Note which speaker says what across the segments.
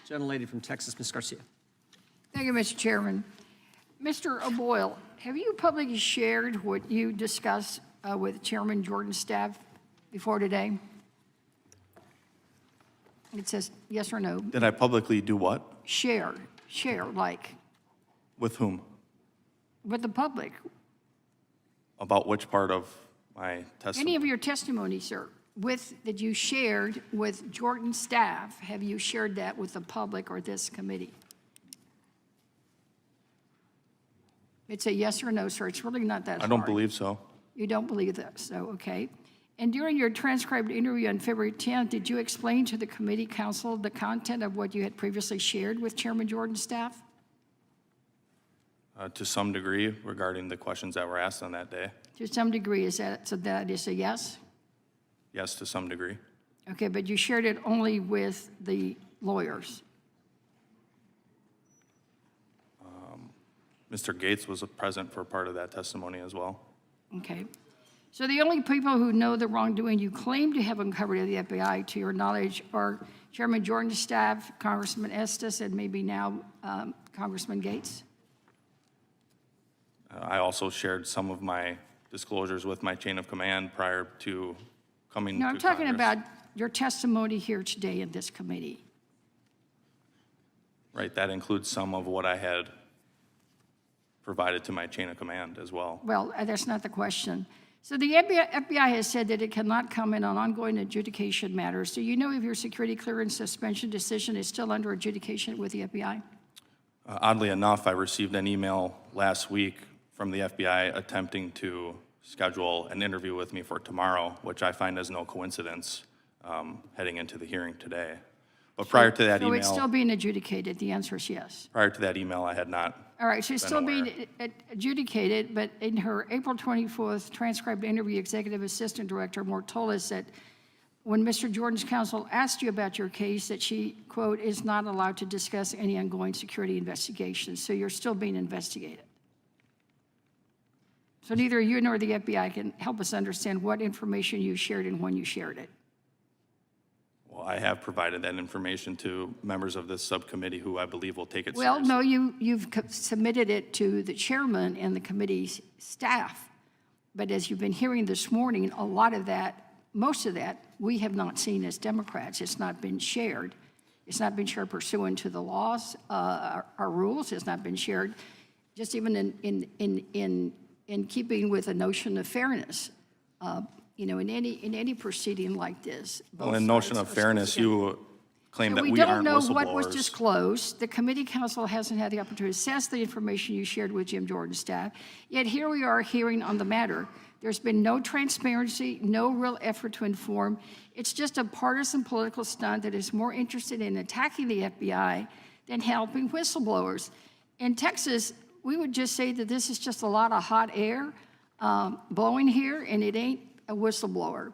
Speaker 1: Gentlelady from Texas, Ms. Garcia.
Speaker 2: Thank you, Mr. Chairman. Mr. O'Boyle, have you publicly shared what you discussed with Chairman Jordan's staff before today? It says yes or no.
Speaker 3: Did I publicly do what?
Speaker 2: Share, like
Speaker 3: With whom?
Speaker 2: with the public.
Speaker 3: About which part of my testimony?
Speaker 2: Any of your testimony, sir, that you shared with Jordan's staff, have you shared that with the public or this committee? It's a yes or no, sir. It's really not that hard.
Speaker 3: I don't believe so.
Speaker 2: You don't believe that, so, okay. And during your transcribed interview on February 10th, did you explain to the committee counsel the content of what you had previously shared with Chairman Jordan's staff?
Speaker 3: To some degree regarding the questions that were asked on that day.
Speaker 2: To some degree, is that, so that is a yes?
Speaker 3: Yes, to some degree.
Speaker 2: Okay, but you shared it only with the lawyers.
Speaker 3: Mr. Gates was present for part of that testimony as well.
Speaker 2: Okay. So the only people who know the wrongdoing you claim to have uncovered at the FBI, to your knowledge, are Chairman Jordan's staff, Congressman Estes, and maybe now Congressman Gates?
Speaker 3: I also shared some of my disclosures with my chain of command prior to coming
Speaker 2: No,
Speaker 3: to
Speaker 2: I'm talking
Speaker 3: Congress.
Speaker 2: about your testimony here today in this committee.
Speaker 3: Right, that includes some of what I had provided to my chain of command as well.
Speaker 2: Well, that's not the question. So the FBI has said that it cannot comment on ongoing adjudication matters. Do you know if your security clearance suspension decision is still under adjudication with the FBI?
Speaker 3: Oddly enough, I received an email last week from the FBI attempting to schedule an interview with me for tomorrow, which I find is no coincidence heading into the hearing today. But prior to that
Speaker 2: So
Speaker 3: email,
Speaker 2: it's still being adjudicated. The answer is yes.
Speaker 3: prior to that email, I had not.
Speaker 2: All right, so it's
Speaker 3: been
Speaker 2: still
Speaker 3: aware.
Speaker 2: being adjudicated, but in her April 24th transcribed interview, Executive Assistant Director Moore told us that when Mr. Jordan's counsel asked you about your case, that she, quote, is not allowed to discuss any ongoing security investigations. So you're still being investigated. So neither you nor the FBI can help us understand what information you shared and when you shared it.
Speaker 3: Well, I have provided that information to members of this subcommittee who I believe will take it
Speaker 2: Well,
Speaker 3: seriously.
Speaker 2: no, you've submitted it to the chairman and the committee's staff. But as you've been hearing this morning, a lot of that, most of that, we have not seen as Democrats. It's not been shared. It's not been shared pursuant to the laws, our rules. It's not been shared just even in keeping with a notion of fairness. You know, in any proceeding like this.
Speaker 3: Well, in notion of fairness, you claim that we
Speaker 2: don't
Speaker 3: aren't
Speaker 2: know what was
Speaker 3: whistleblowers.
Speaker 2: disclosed. The committee counsel hasn't had the opportunity to assess the information you shared with Jim Jordan's staff. Yet here we are hearing on the matter. There's been no transparency, no real effort to inform. It's just a partisan political stunt that is more interested in attacking the FBI than helping whistleblowers. In Texas, we would just say that this is just a lot of hot air blowing here, and it ain't a whistleblower.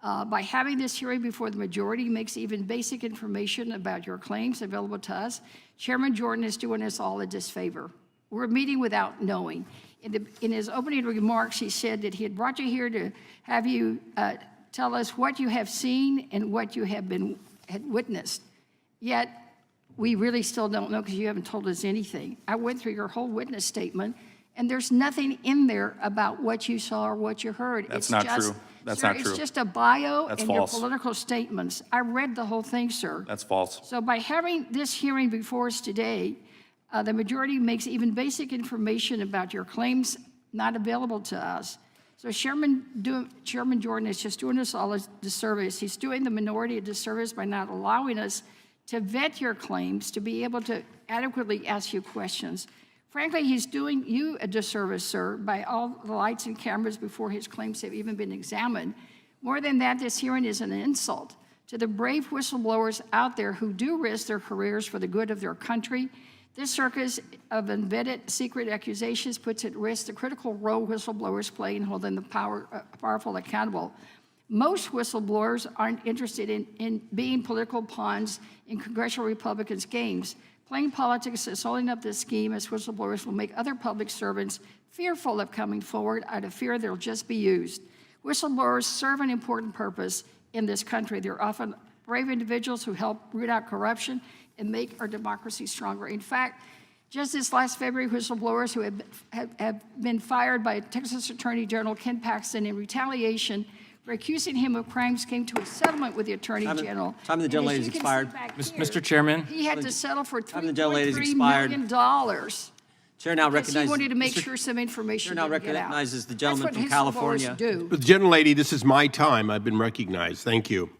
Speaker 2: By having this hearing before the majority makes even basic information about your claims available to us, Chairman Jordan is doing us all a disfavor. We're meeting without knowing. In his opening remarks, he said that he had brought you here to have you tell us what you have seen and what you had witnessed. Yet, we really still don't know because you haven't told us anything. I went through your whole witness statement, and there's nothing in there about what you saw or what you heard.
Speaker 3: That's not true. That's not true.
Speaker 2: It's just a bio
Speaker 3: That's
Speaker 2: and
Speaker 3: false.
Speaker 2: your political statements. I read the whole thing, sir.
Speaker 3: That's false.
Speaker 2: So by having this hearing before us today, the majority makes even basic information about your claims not available to us. So Chairman Jordan is just doing us all a disservice. He's doing the minority a disservice by not allowing us to vet your claims, to be able to adequately ask you questions. Frankly, he's doing you a disservice, sir, by all the lights and cameras before his claims have even been examined. More than that, this hearing is an insult to the brave whistleblowers out there who do risk their careers for the good of their country. This circus of unvetted secret accusations puts at risk the critical role whistleblowers play in holding the powerful accountable. Most whistleblowers aren't interested in being political pawns in congressional Republicans' games. Playing politics is holding up this scheme as whistleblowers will make other public servants fearful of coming forward out of fear they'll just be used. Whistleblowers serve an important purpose in this country. They're often brave individuals who help root out corruption and make our democracy stronger. In fact, just this last February, whistleblowers who have been fired by Texas Attorney General Ken Paxton in retaliation for accusing him of crimes came to a settlement with the Attorney General.
Speaker 1: Time of the
Speaker 2: And as
Speaker 1: gentlelady's
Speaker 2: you can see
Speaker 1: expired.
Speaker 2: back
Speaker 4: Mr.
Speaker 2: here,
Speaker 4: Chairman.
Speaker 2: he had to settle for
Speaker 1: Time of the gentlelady's
Speaker 2: $3.3
Speaker 1: expired.
Speaker 2: million.
Speaker 1: Chair now
Speaker 2: Because he
Speaker 1: recognizes.
Speaker 2: wanted to make sure some information
Speaker 1: Chair now
Speaker 2: didn't get out.
Speaker 1: recognizes the gentleman from
Speaker 2: That's what whistleblowers
Speaker 1: California.
Speaker 2: do.
Speaker 5: The gentlelady, this is my time. I've been recognized. Thank you.